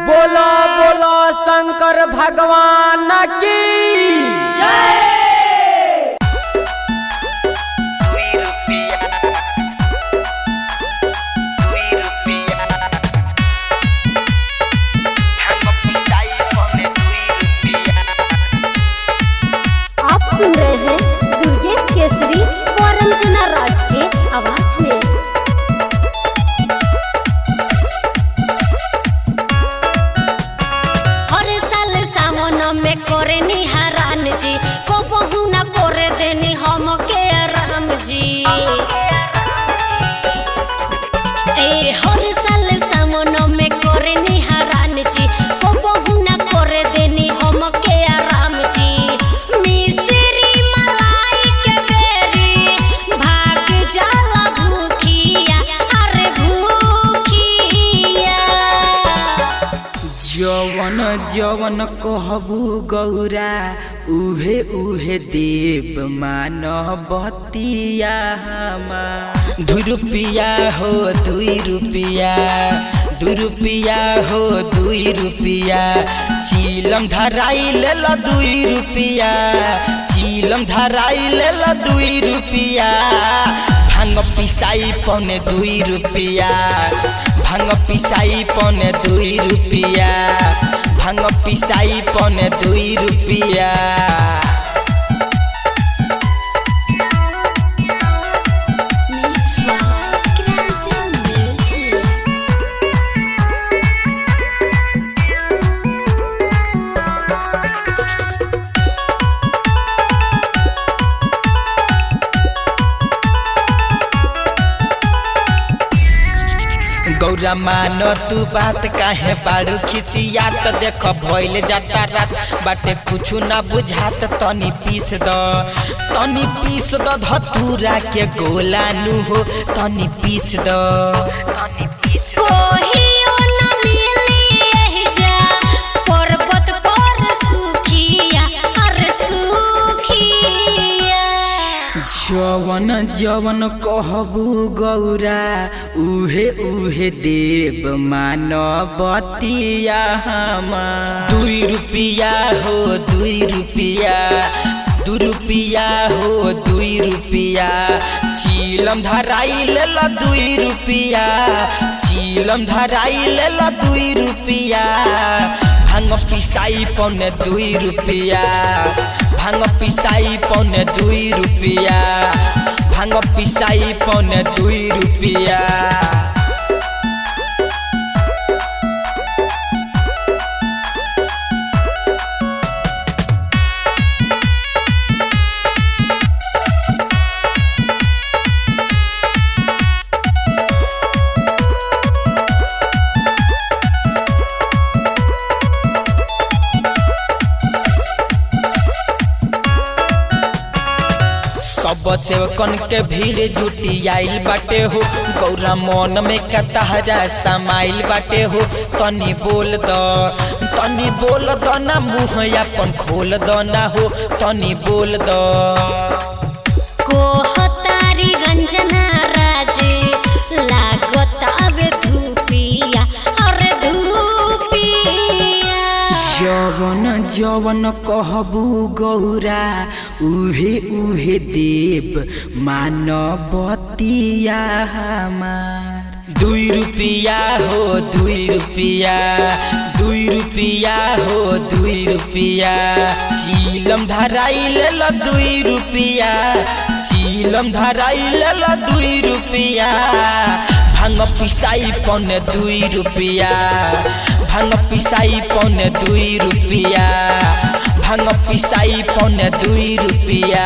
बोलो बोलो शंकर भगवान की जय। आप सुन रहे हैं दुर्गेश केसरी और रंजना राज के आवाज में। हर साल सावन में करे निहारान जी को बहु न करे देनी हम के राम जी। हर साल सावन में करे निहारान जी को बहु न करे देनी हम के राम जी। मिसरी मलाई के बेरी भाग जाला भूखिया अरे भूखिया। जवन जवन कहबू गौरा उहे उहे देव मानवतिया हमार। 2 रुपया हो 2 रुपया, 2 रुपया हो 2 रुपया, चीलम धराई लेल 2 रुपया, चीलम धराई लेल 2 रुपया, भांग पिसाई पौने 2 रुपया, भांग पिसाई पौने 2 रुपया, भांग पिसाई पौने 2 रुपया। गौरा मानो तू बात काहे बाड़ू खिसियात। देख भइल जाता रात बाटे कुछु ना बुझात। तनी पीस द धतूरा के गोला नु हो, तनी पीस द। कोहियो न मिली एही जा पर्वत पर सुखिया अरे सुखिया। जवन जवन कहबू गौरा उहे उहे देव मानवतिया हमार। 2 रुपया हो 2 रुपया, 2 रुपया हो 2 रुपया, चीलम धराई लेल 2 रुपया, चीलम धराई लेल 2 रुपया, भांग पिसाई पौने 2 रुपया, भांग पिसाई पौने 2 रुपया, भांग पिसाई पौने 2 रुपया। सब सेवकन के भीड़ जुटी आइल बाटे हो। गौरा मन में कतहरा समाइल बाटे हो। तनी बोल द ना मुँह अपन खोल द ना हो, तनी बोल द। कोहतारी रंजना राज लागत आवे धूपिया अरे धूपिया। जवन जवन कहबू गौरा उहे उहे देव मानवतिया हमार। 2 रुपया हो 2 रुपया, 2 रुपया हो 2 रुपया, चीलम धराई लेल 2 रुपया, चीलम धराई लेल 2 रुपया, भांग पिसाई पौने 2 रुपया, भांग पिसाई पौने 2 रुपया, भांग पिसाई पौने 2 रुपया।